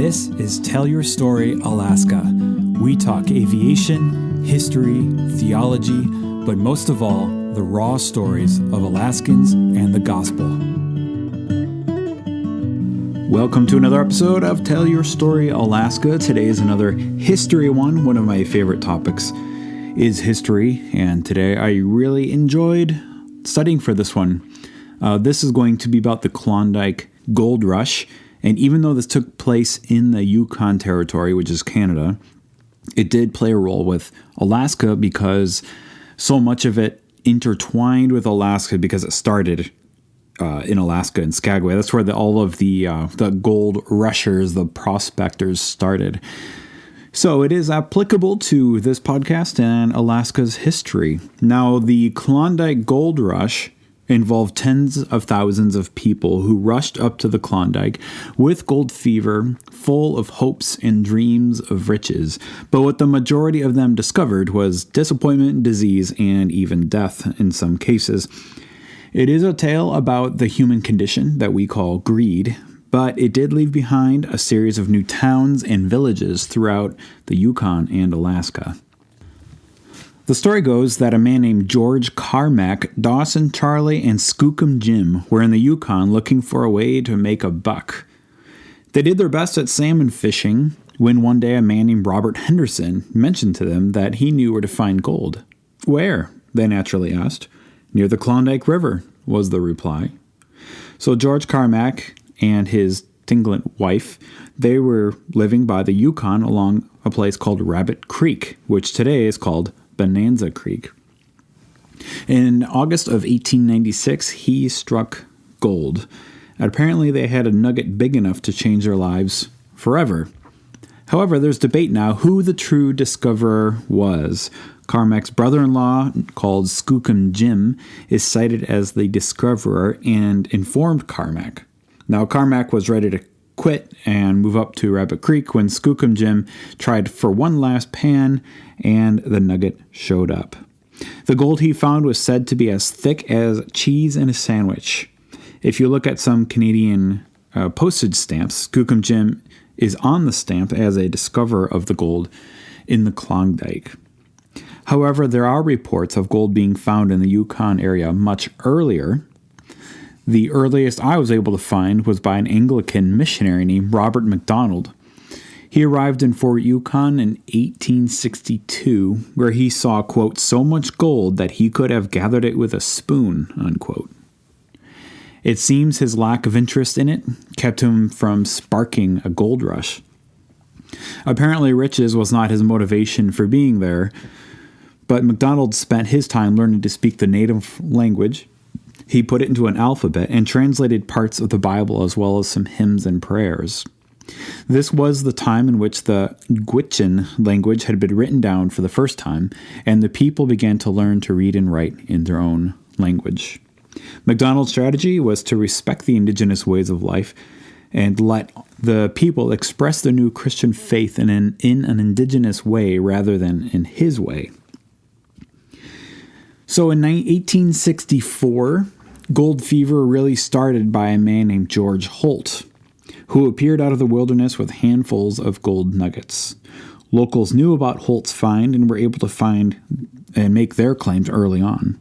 This is Tell Your Story Alaska. We talk aviation, history, theology, but most of all, the raw stories of Alaskans and the gospel. Welcome to another episode of Tell Your Story Alaska. Today is another history one. One of my favorite topics is history, and today I really enjoyed studying for this one. This is going to be about the Klondike Gold Rush, and even though this took place in the Yukon Territory, which is Canada, it did play a role with Alaska because so much of it intertwined with Alaska because it started in Alaska in Skagway. That's where all of the gold rushers, the prospectors started. So it is applicable to this podcast and Alaska's history. Now, the Klondike Gold Rush involved tens of thousands of people who rushed up to the Klondike with gold fever, full of hopes and dreams of riches. But what the majority of them discovered was disappointment, disease, and even death in some cases. It is a tale about the human condition that we call greed, but it did leave behind a series of new towns and villages throughout the Yukon and Alaska. The story goes that a man named George Carmack, Dawson Charlie, and Skookum Jim were in the Yukon looking for a way to make a buck. They did their best at salmon fishing when one day a man named Robert Henderson mentioned to them that he knew where to find gold. Where? They naturally asked. Near the Klondike River, was the reply. So George Carmack and his tinglant wife, they were living by the Yukon along a place called Rabbit Creek, which today is called Bonanza Creek. In August of 1896, he struck gold. Apparently, they had a nugget big enough to change their lives forever. However, there's debate now who the true discoverer was. Carmack's brother-in-law, called Skookum Jim, is cited as the discoverer and informed Carmack. Now, Carmack was ready to quit and move up to Rabbit Creek when Skookum Jim tried for one last pan and the nugget showed up. The gold he found was said to be as thick as cheese in a sandwich. If you look at some Canadian postage stamps, Skookum Jim is on the stamp as a discoverer of the gold in the Klondike. However, there are reports of gold being found in the Yukon area much earlier. The earliest I was able to find was by an Anglican missionary named Robert MacDonald. He arrived in Fort Yukon in 1862, where he saw, quote, so much gold that he could have gathered it with a spoon, unquote. It seems his lack of interest in it kept him from sparking a gold rush. Apparently, riches was not his motivation for being there, but MacDonald spent his time learning to speak the native language. He put it into an alphabet and translated parts of the Bible as well as some hymns and prayers. This was the time in which the Gwich'in language had been written down for the first time, and the people began to learn to read and write in their own language. MacDonald's strategy was to respect the indigenous ways of life and let the people express their new Christian faith in an indigenous way rather than in his way. So in 1864, gold fever really started by a man named George Holt, who appeared out of the wilderness with handfuls of gold nuggets. Locals knew about Holt's find and were able to find and make their claims early on.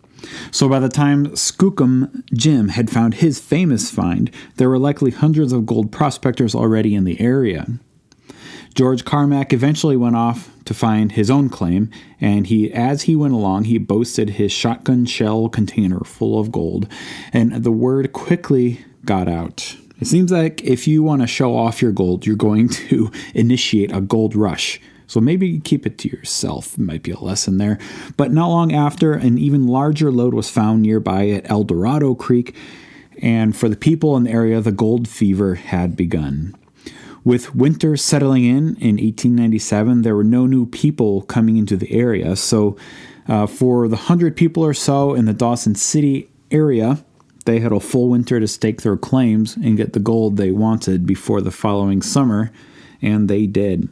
So by the time Skookum Jim had found his famous find, there were likely hundreds of gold prospectors already in the area. George Carmack eventually went off to find his own claim, and as he went along, he boasted his shotgun shell container full of gold, and the word quickly got out. It seems like if you want to show off your gold, you're going to initiate a gold rush. So maybe keep it to yourself. Might be a lesson there. But not long after, an even larger lode was found nearby at El Dorado Creek, and for the people in the area, the gold fever had begun. With winter settling in 1897, there were no new people coming into the area. So for the 100 people or so in the Dawson City area, they had a full winter to stake their claims and get the gold they wanted before the following summer, and they did.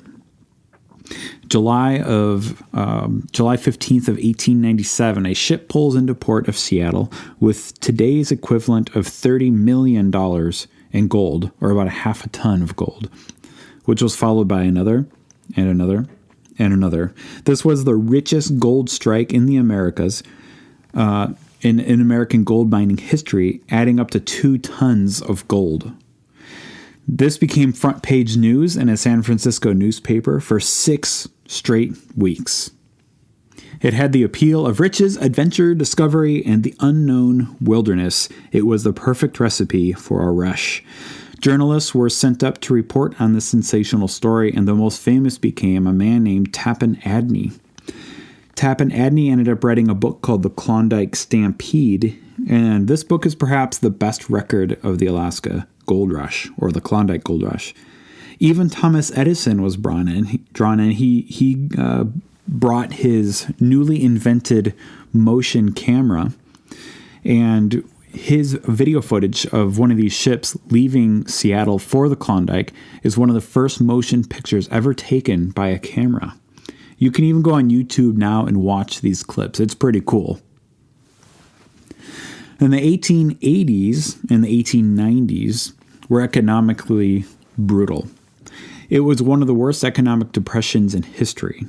July 15th of 1897, a ship pulls into port of Seattle with today's equivalent of $30 million in gold, or about a half a ton of gold. which was followed by another and another and another. This was the richest gold strike in the Americas, in American gold mining history, adding up to 2 tons of gold. This became front page news in a San Francisco newspaper for 6 straight weeks. It had the appeal of riches, adventure, discovery, and the unknown wilderness. It was the perfect recipe for a rush. Journalists were sent up to report on this sensational story, and the most famous became a man named Tappan Adney. Tappan Adney ended up writing a book called The Klondike Stampede, and this book is perhaps the best record of the Alaska Gold Rush, or the Klondike Gold Rush. Even Thomas Edison was drawn in. He brought his newly invented motion camera, and his video footage of one of these ships leaving Seattle for the Klondike is one of the first motion pictures ever taken by a camera. You can even go on YouTube now and watch these clips. It's pretty cool. In the 1880s and the 1890s were economically brutal. It was one of the worst economic depressions in history.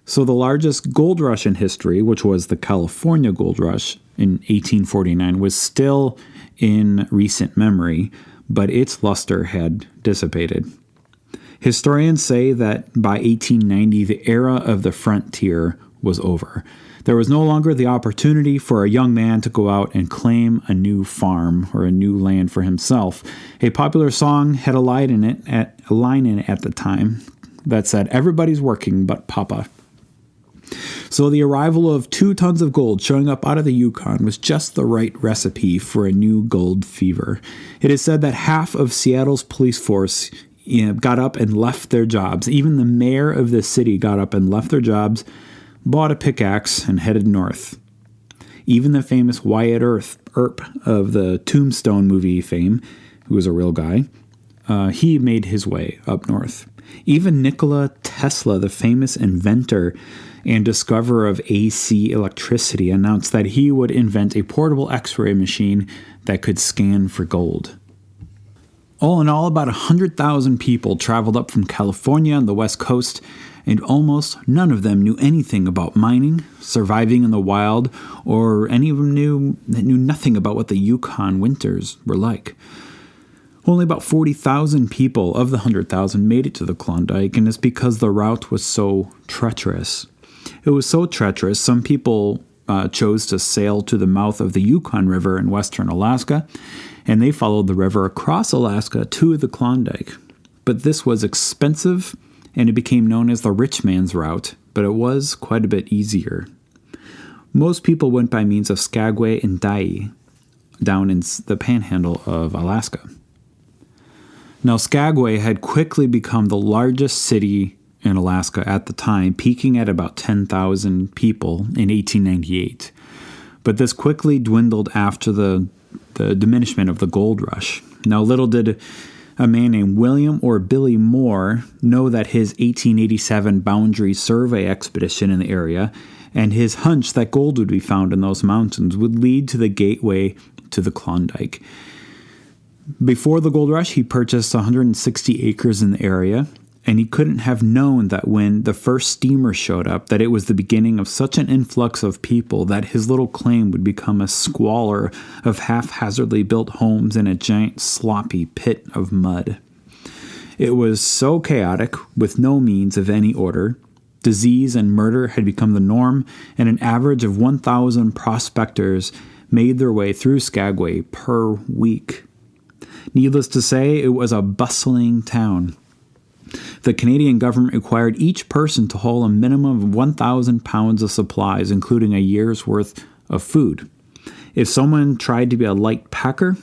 So the largest gold rush in history, which was the California Gold Rush in 1849, was still in recent memory, but its luster had dissipated. Historians say that by 1890, the era of the frontier was over. There was no longer the opportunity for a young man to go out and claim a new farm or a new land for himself. A popular song had a line in it at the time that said, "Everybody's working but Papa." So the arrival of 2 tons of gold showing up out of the Yukon was just the right recipe for a new gold fever. It is said that half of Seattle's police force got up and left their jobs. Even the mayor of the city got up and left their jobs, bought a pickaxe, and headed north. Even the famous Wyatt Earp of the Tombstone movie fame, who was a real guy, he made his way up north. Even Nikola Tesla, the famous inventor and discoverer of AC electricity, announced that he would invent a portable X-ray machine that could scan for gold. All in all, about 100,000 people traveled up from California on the West Coast, and almost none of them knew anything about mining, surviving in the wild, or any of them knew nothing about what the Yukon winters were like. Only about 40,000 people of the 100,000 made it to the Klondike, and it's because the route was so treacherous. It was so treacherous, some people chose to sail to the mouth of the Yukon River in western Alaska, and they followed the river across Alaska to the Klondike. But this was expensive, and it became known as the rich man's route, but it was quite a bit easier. Most people went by means of Skagway and Dyea, down in the panhandle of Alaska. Now, Skagway had quickly become the largest city in Alaska at the time, peaking at about 10,000 people in 1898. But this quickly dwindled after the diminishment of the gold rush. Now, little did a man named William or Billy Moore know that his 1887 boundary survey expedition in the area and his hunch that gold would be found in those mountains would lead to the gateway to the Klondike. Before the gold rush, he purchased 160 acres in the area, and he couldn't have known that when the first steamer showed up that it was the beginning of such an influx of people that his little claim would become a squalor of haphazardly built homes in a giant sloppy pit of mud. It was so chaotic, with no means of any order. Disease and murder had become the norm, and an average of 1,000 prospectors made their way through Skagway per week. Needless to say, it was a bustling town. The Canadian government required each person to haul a minimum of 1,000 pounds of supplies, including a year's worth of food. If someone tried to be a light packer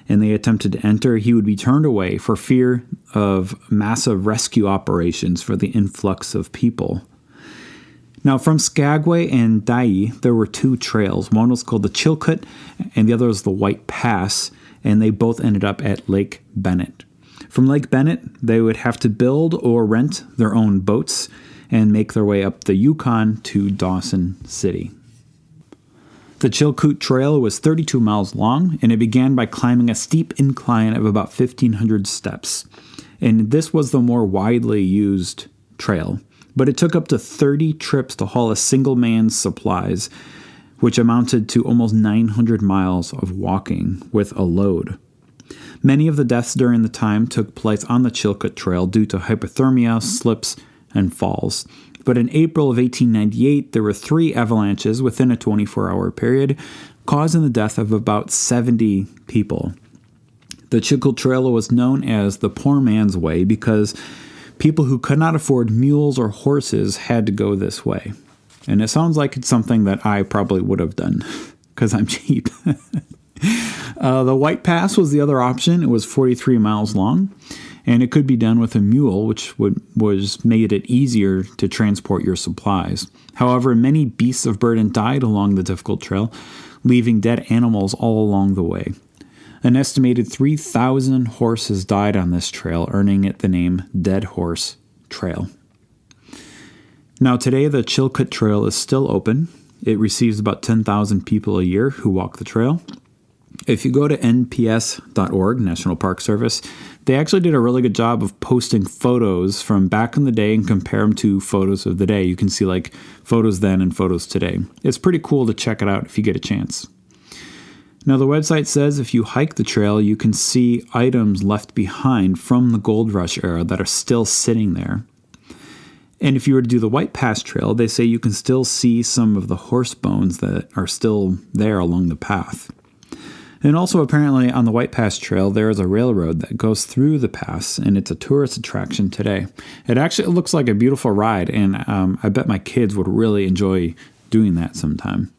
and they attempted to enter, he would be turned away for fear of massive rescue operations for the influx of people. Now, from Skagway and Dyea, there were 2 trails. One was called the Chilkoot, and the other was the White Pass, and they both ended up at Lake Bennett. From Lake Bennett, they would have to build or rent their own boats and make their way up the Yukon to Dawson City. The Chilkoot Trail was 32 miles long, and it began by climbing a steep incline of about 1,500 steps. and this was the more widely used trail. But it took up to 30 trips to haul a single man's supplies, which amounted to almost 900 miles of walking with a load. Many of the deaths during the time took place on the Chilkoot Trail due to hypothermia, slips, and falls. But in April of 1898, there were 3 avalanches within a 24-hour period, causing the death of about 70 people. The Chilkoot Trail was known as the poor man's way because people who could not afford mules or horses had to go this way. And it sounds like it's something that I probably would have done because I'm cheap. The White Pass was the other option. It was 43 miles long, and it could be done with a mule, which made it easier to transport your supplies. However, many beasts of burden died along the difficult trail, leaving dead animals all along the way. An estimated 3,000 horses died on this trail, earning it the name Dead Horse Trail. Now today, the Chilkoot Trail is still open. It receives about 10,000 people a year who walk the trail. If you go to nps.org, National Park Service, they actually did a really good job of posting photos from back in the day and compare them to photos of the day. You can see like photos then and photos today. It's pretty cool to check it out if you get a chance. Now the website says if you hike the trail, you can see items left behind from the gold rush era that are still sitting there. And if you were to do the White Pass Trail, they say you can still see some of the horse bones that are still there along the path. And also apparently on the White Pass Trail, there is a railroad that goes through the pass, and it's a tourist attraction today. It actually looks like a beautiful ride, and I bet my kids would really enjoy doing that sometime.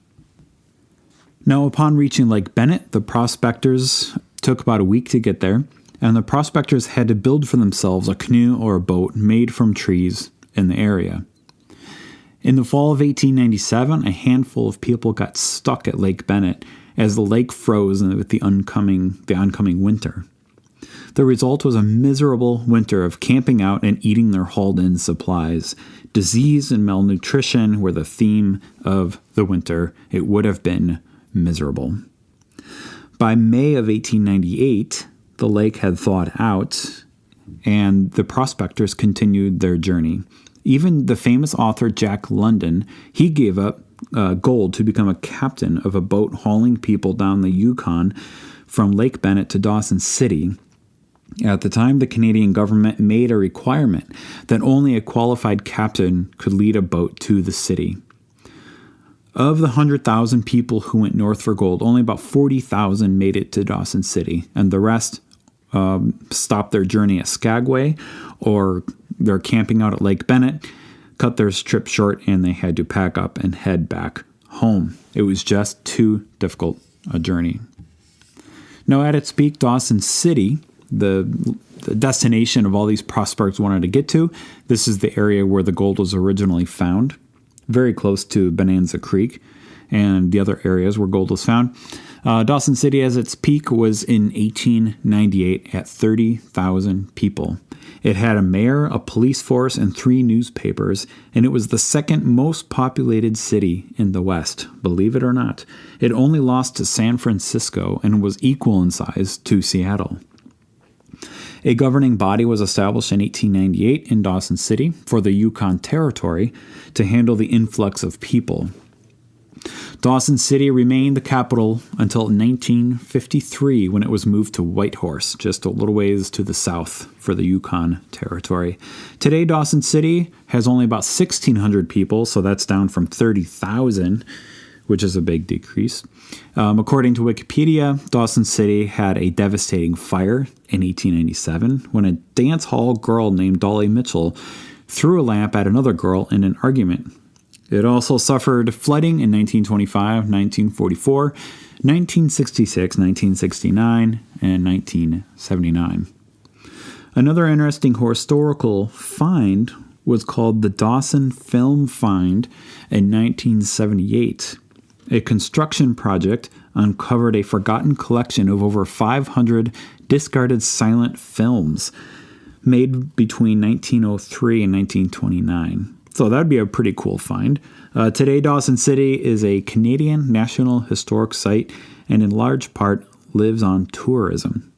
Now, upon reaching Lake Bennett, the prospectors took about a week to get there, and the prospectors had to build for themselves a canoe or a boat made from trees in the area. In the fall of 1897, a handful of people got stuck at Lake Bennett as the lake froze with the oncoming winter. The result was a miserable winter of camping out and eating their hauled-in supplies. Disease and malnutrition were the theme of the winter. It would have been miserable. By May of 1898, the lake had thawed out, and the prospectors continued their journey. Even the famous author Jack London, he gave up gold to become a captain of a boat hauling people down the Yukon from Lake Bennett to Dawson City. At the time, the Canadian government made a requirement that only a qualified captain could lead a boat to the city. Of the 100,000 people who went north for gold, only about 40,000 made it to Dawson City, and the rest stopped their journey at Skagway, or they're camping out at Lake Bennett, cut their trip short, and they had to pack up and head back home. It was just too difficult a journey. Now, at its peak, Dawson City, the destination of all these prospectors wanted to get to, this is the area where the gold was originally found, very close to Bonanza Creek and the other areas where gold was found. Dawson City, as its peak, was in 1898 at 30,000 people. It had a mayor, a police force, and 3 newspapers, and it was the second most populated city in the West, believe it or not. It only lost to San Francisco and was equal in size to Seattle. A governing body was established in 1898 in Dawson City for the Yukon Territory to handle the influx of people. Dawson City remained the capital until 1953 when it was moved to Whitehorse, just a little ways to the south for the Yukon Territory. Today, Dawson City has only about 1,600 people, so that's down from 30,000, which is a big decrease. According to Wikipedia, Dawson City had a devastating fire in 1897 when a dance hall girl named Dolly Mitchell threw a lamp at another girl in an argument. It also suffered flooding in 1925, 1944, 1966, 1969, and 1979. Another interesting historical find was called the Dawson Film Find in 1978. A construction project uncovered a forgotten collection of over 500 discarded silent films made between 1903 and 1929. So that would be a pretty cool find. Today, Dawson City is a Canadian National Historic Site and in large part lives on tourism.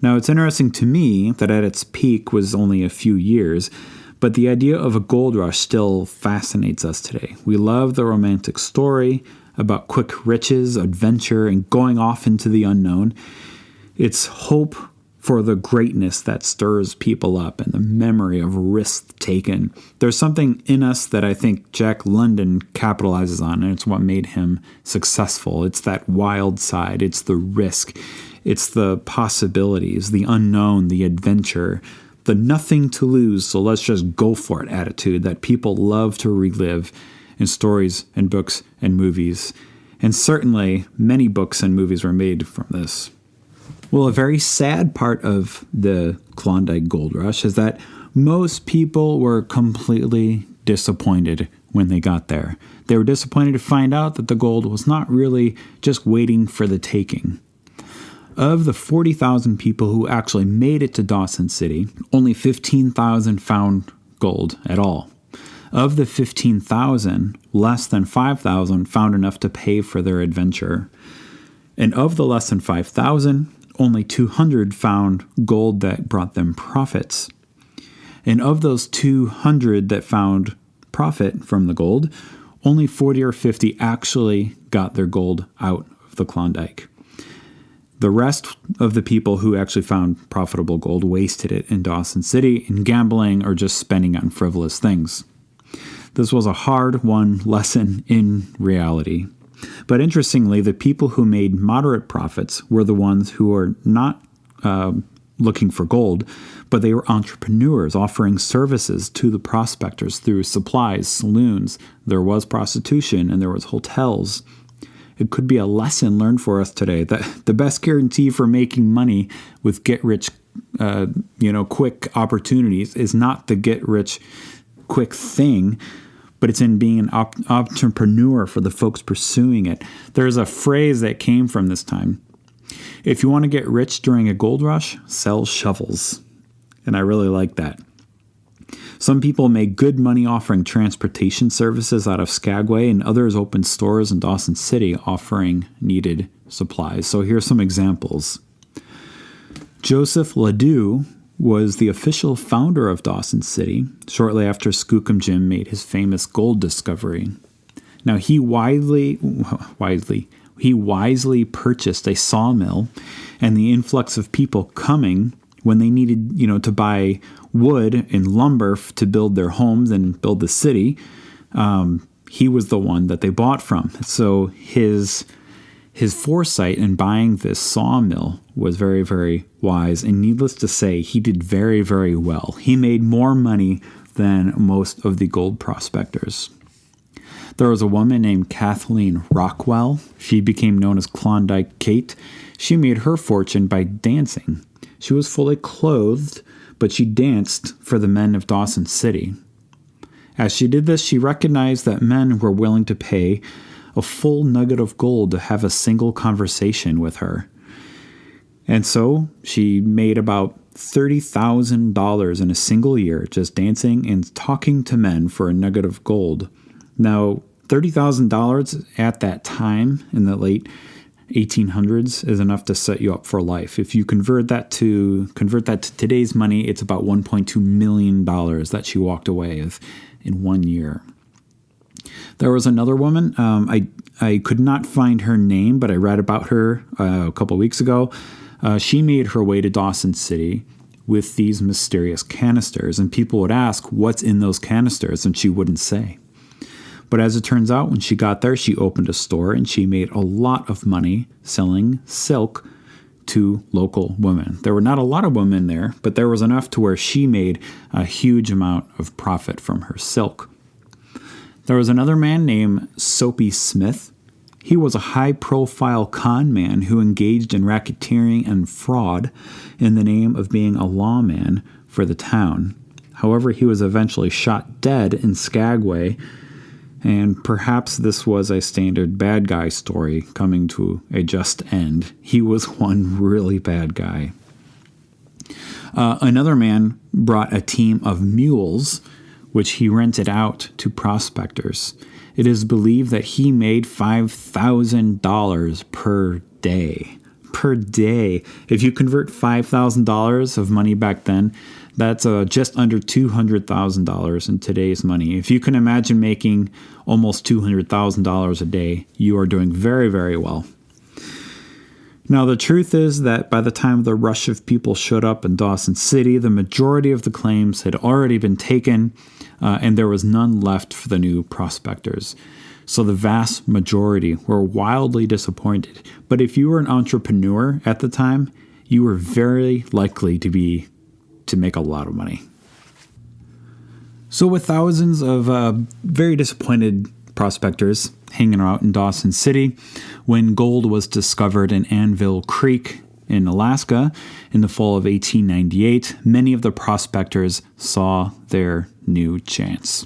Now, it's interesting to me that at its peak was only a few years, but the idea of a gold rush still fascinates us today. We love the romantic story about quick riches, adventure, and going off into the unknown. It's hope for the greatness that stirs people up and the memory of risks taken. There's something in us that I think Jack London capitalizes on, and it's what made him successful. It's that wild side. It's the risk. It's the possibilities, the unknown, the adventure, the nothing to lose, so let's just go for it attitude that people love to relive in stories and books and movies. And certainly many books and movies were made from this. Well, a very sad part of the Klondike Gold Rush is that most people were completely disappointed when they got there. They were disappointed to find out that the gold was not really just waiting for the taking. Of the 40,000 people who actually made it to Dawson City, only 15,000 found gold at all. Of the 15,000, less than 5,000 found enough to pay for their adventure. And of the less than 5,000, only 200 found gold that brought them profits. And of those 200 that found profit from the gold, only 40 or 50 actually got their gold out of the Klondike. The rest of the people who actually found profitable gold wasted it in Dawson City in gambling or just spending on frivolous things. This was a hard-won lesson in reality. But interestingly, the people who made moderate profits were the ones who were not looking for gold, but they were entrepreneurs offering services to the prospectors through supplies, saloons. There was prostitution and there was hotels. It could be a lesson learned for us today that the best guarantee for making money with get-rich, quick opportunities is not the get-rich quick thing, but it's in being an entrepreneur for the folks pursuing it. There's a phrase that came from this time. If you want to get rich during a gold rush, sell shovels. And I really like that. Some people made good money offering transportation services out of Skagway, and others opened stores in Dawson City offering needed supplies. So here's some examples. Joseph Ledoux was the official founder of Dawson City shortly after Skookum Jim made his famous gold discovery. Now, he wisely purchased a sawmill, and the influx of people coming when they needed, to buy wood and lumber to build their homes and build the city, he was the one that they bought from. So his foresight in buying this sawmill was very, very wise. And needless to say, he did very, very well. He made more money than most of the gold prospectors. There was a woman named Kathleen Rockwell. She became known as Klondike Kate. She made her fortune by dancing. She was fully clothed, but she danced for the men of Dawson City. As she did this, she recognized that men were willing to pay a full nugget of gold to have a single conversation with her. And so she made about $30,000 in a single year just dancing and talking to men for a nugget of gold. Now, $30,000 at that time in the late 1800s is enough to set you up for life. If you convert that to today's money, it's about $1.2 million that she walked away with in 1 year. There was another woman. I could not find her name, but I read about her a couple weeks ago. She made her way to Dawson City with these mysterious canisters, and people would ask, what's in those canisters? And she wouldn't say. But as it turns out, when she got there, she opened a store and she made a lot of money selling silk to local women. There were not a lot of women there, but there was enough to where she made a huge amount of profit from her silk. There was another man named Soapy Smith. He was a high-profile con man who engaged in racketeering and fraud in the name of being a lawman for the town. However, he was eventually shot dead in Skagway, and perhaps this was a standard bad guy story coming to a just end. He was one really bad guy. Another man brought a team of mules, which he rented out to prospectors. It is believed that he made $5,000 per day per day. If you convert $5,000 of money back then, that's just under $200,000 in today's money. If you can imagine making almost $200,000 a day, you are doing very, very well. Now, the truth is that by the time the rush of people showed up in Dawson City, the majority of the claims had already been taken, and there was none left for the new prospectors. So the vast majority were wildly disappointed. But if you were an entrepreneur at the time, you were very likely to make a lot of money. So with thousands of very disappointed prospectors hanging out in Dawson City, when gold was discovered in Anvil Creek in Alaska in the fall of 1898, many of the prospectors saw their new chance.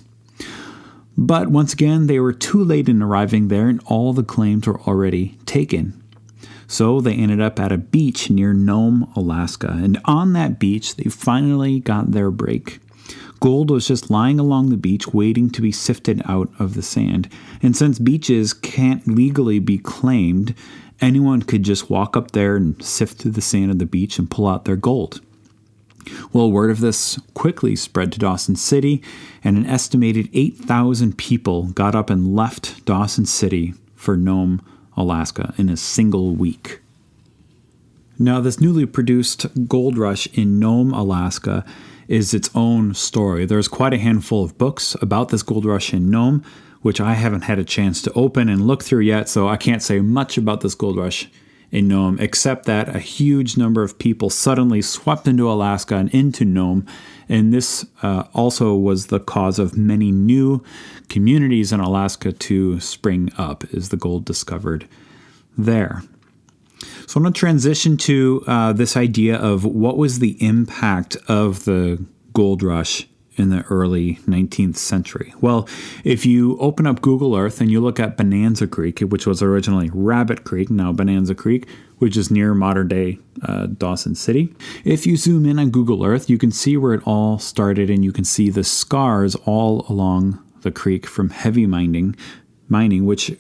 But once again, they were too late in arriving there, and all the claims were already taken. So they ended up at a beach near Nome, Alaska. And on that beach, they finally got their break. Gold was just lying along the beach waiting to be sifted out of the sand. And since beaches can't legally be claimed, anyone could just walk up there and sift through the sand of the beach and pull out their gold. Well, word of this quickly spread to Dawson City, and an estimated 8,000 people got up and left Dawson City for Nome, Alaska in a single week. Now, this newly produced gold rush in Nome, Alaska is its own story. There's quite a handful of books about this gold rush in Nome, which I haven't had a chance to open and look through yet, so I can't say much about this gold rush in Nome, except that a huge number of people suddenly swept into Alaska and into Nome, and this also was the cause of many new communities in Alaska to spring up as the gold discovered there. So I'm going to transition to this idea of what was the impact of the gold rush in the early 19th century. Well, if you open up Google Earth and you look at Bonanza Creek, which was originally Rabbit Creek, now Bonanza Creek, which is near modern-day Dawson City. If you zoom in on Google Earth, you can see where it all started, and you can see the scars all along the creek from heavy mining, which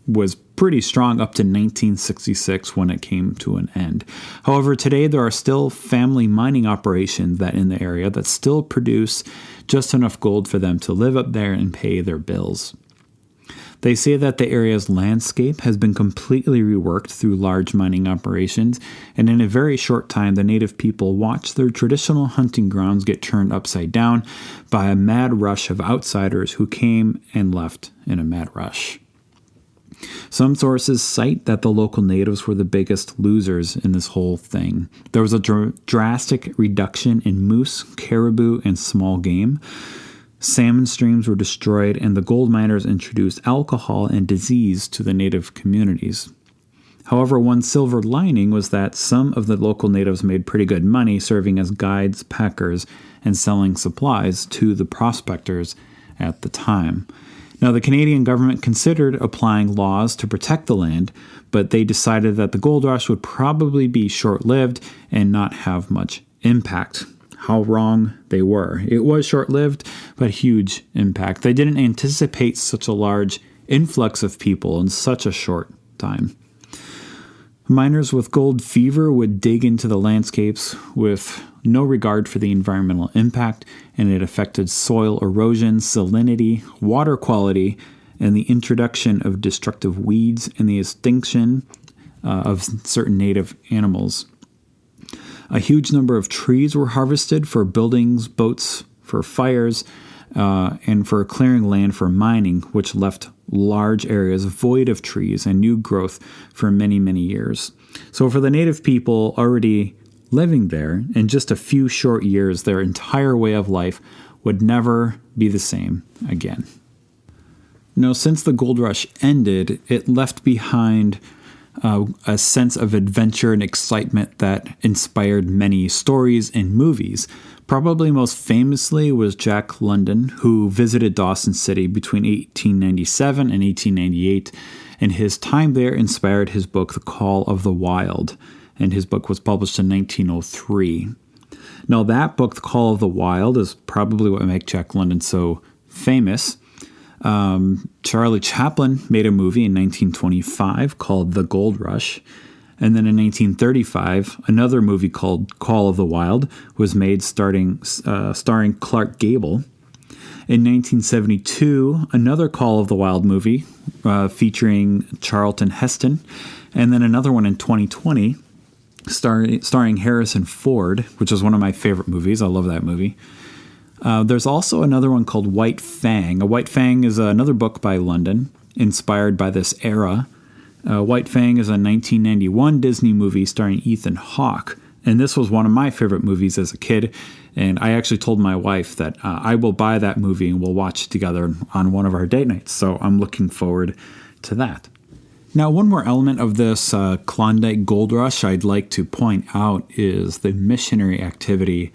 was pretty strong up to 1966 when it came to an end. However, today there are still family mining operations that in the area that still produce just enough gold for them to live up there and pay their bills. They say that the area's landscape has been completely reworked through large mining operations, and in a very short time, the native people watched their traditional hunting grounds get turned upside down by a mad rush of outsiders who came and left in a mad rush. Some sources cite that the local natives were the biggest losers in this whole thing. There was a drastic reduction in moose, caribou, and small game. Salmon streams were destroyed, and the gold miners introduced alcohol and disease to the native communities. However, one silver lining was that some of the local natives made pretty good money serving as guides, packers, and selling supplies to the prospectors at the time. Now, the Canadian government considered applying laws to protect the land, but they decided that the gold rush would probably be short-lived and not have much impact. How wrong they were. It was short-lived, but huge impact. They didn't anticipate such a large influx of people in such a short time. Miners with gold fever would dig into the landscapes with no regard for the environmental impact, and it affected soil erosion, salinity, water quality, and the introduction of destructive weeds and the extinction of certain native animals. A huge number of trees were harvested for buildings, boats, for fires, and for clearing land for mining, which left large areas void of trees and new growth for many, many years. So for the native people already living there, in just a few short years, their entire way of life would never be the same again. Now, since the gold rush ended, it left behind a sense of adventure and excitement that inspired many stories and movies. Probably most famously was Jack London, who visited Dawson City between 1897 and 1898, and his time there inspired his book, The Call of the Wild, and his book was published in 1903. Now, that book, The Call of the Wild, is probably what makes Jack London so famous. Charlie Chaplin made a movie in 1925 called The Gold Rush. And then in 1935, another movie called Call of the Wild was made starring Clark Gable. In 1972, another Call of the Wild movie featuring Charlton Heston. And then another one in 2020 starring Harrison Ford, which is one of my favorite movies. I love that movie. There's also another one called White Fang. A White Fang is another book by London, inspired by this era. White Fang is a 1991 Disney movie starring Ethan Hawke. And this was one of my favorite movies as a kid. And I actually told my wife that I will buy that movie and we'll watch it together on one of our date nights. So I'm looking forward to that. Now, one more element of this Klondike Gold Rush I'd like to point out is the missionary activity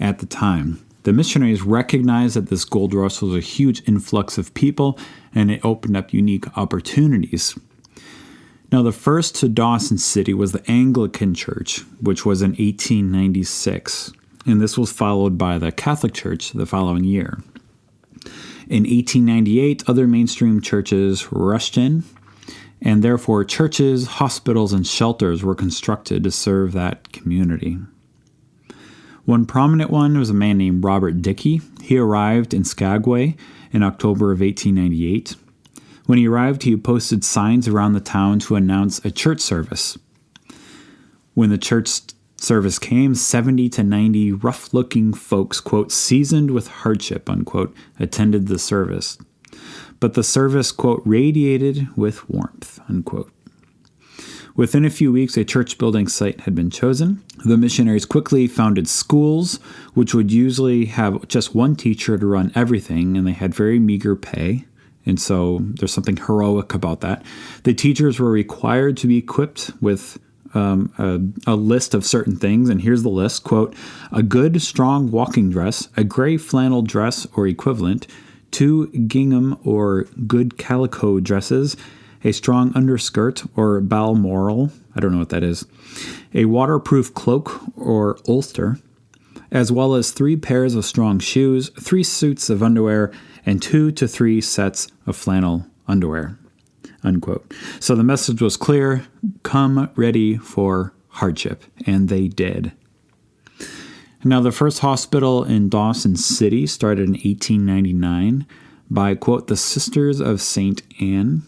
at the time. The missionaries recognized that this gold rush was a huge influx of people, and it opened up unique opportunities. Now, the first to Dawson City was the Anglican Church, which was in 1896, and this was followed by the Catholic Church the following year. In 1898, other mainstream churches rushed in, and therefore churches, hospitals, and shelters were constructed to serve that community. One prominent one was a man named Robert Dickey. He arrived in Skagway in October of 1898. When he arrived, he posted signs around the town to announce a church service. When the church service came, 70 to 90 rough-looking folks, quote, seasoned with hardship, unquote, attended the service. But the service, quote, radiated with warmth, unquote. Within a few weeks, a church building site had been chosen. The missionaries quickly founded schools, which would usually have just one teacher to run everything, and they had very meager pay. And so there's something heroic about that. The teachers were required to be equipped with a list of certain things, and here's the list, quote, a good, strong walking dress, a gray flannel dress or equivalent, 2 gingham or good calico dresses, a strong underskirt or balmoral, I don't know what that is, a waterproof cloak or ulster, as well as 3 pairs of strong shoes, 3 suits of underwear, and 2 to 3 sets of flannel underwear, unquote. So the message was clear, come ready for hardship, and they did. Now, the first hospital in Dawson City started in 1899 by, quote, the Sisters of St. Anne,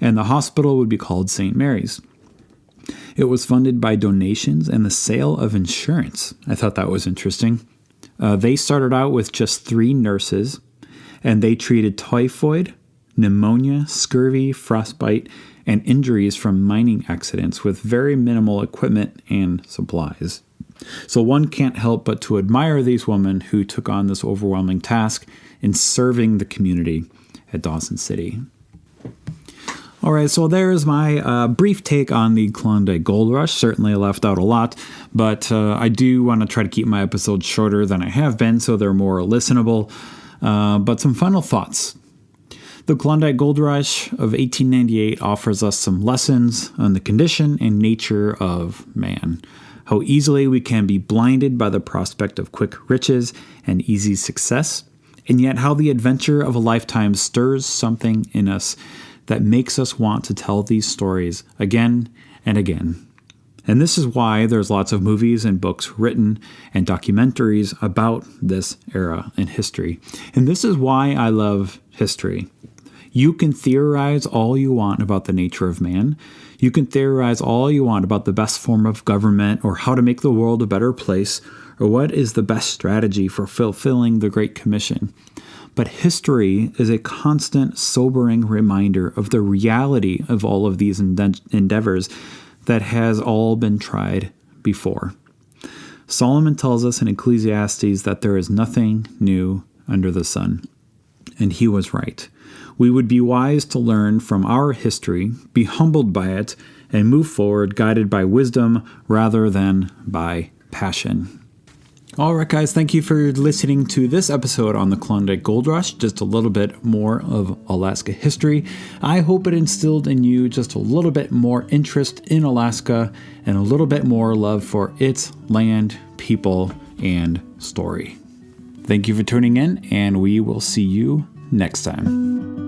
and the hospital would be called St. Mary's. It was funded by donations and the sale of insurance. I thought that was interesting. They started out with just 3 nurses, and they treated typhoid, pneumonia, scurvy, frostbite, and injuries from mining accidents with very minimal equipment and supplies. So one can't help but to admire these women who took on this overwhelming task in serving the community at Dawson City. All right, so there's my brief take on the Klondike Gold Rush. Certainly I left out a lot, but I do want to try to keep my episodes shorter than I have been so they're more listenable. But some final thoughts. The Klondike Gold Rush of 1898 offers us some lessons on the condition and nature of man. How easily we can be blinded by the prospect of quick riches and easy success, and yet how the adventure of a lifetime stirs something in us that makes us want to tell these stories again and again. And this is why there's lots of movies and books written and documentaries about this era in history. And this is why I love history. You can theorize all you want about the nature of man. You can theorize all you want about the best form of government or how to make the world a better place or what is the best strategy for fulfilling the Great Commission. But history is a constant, sobering reminder of the reality of all of these endeavors that has all been tried before. Solomon tells us in Ecclesiastes that there is nothing new under the sun. And he was right. We would be wise to learn from our history, be humbled by it, and move forward guided by wisdom rather than by passion. All right, guys, thank you for listening to this episode on the Klondike Gold Rush, just a little bit more of Alaska history. I hope it instilled in you just a little bit more interest in Alaska and a little bit more love for its land, people, and story. Thank you for tuning in, and we will see you next time.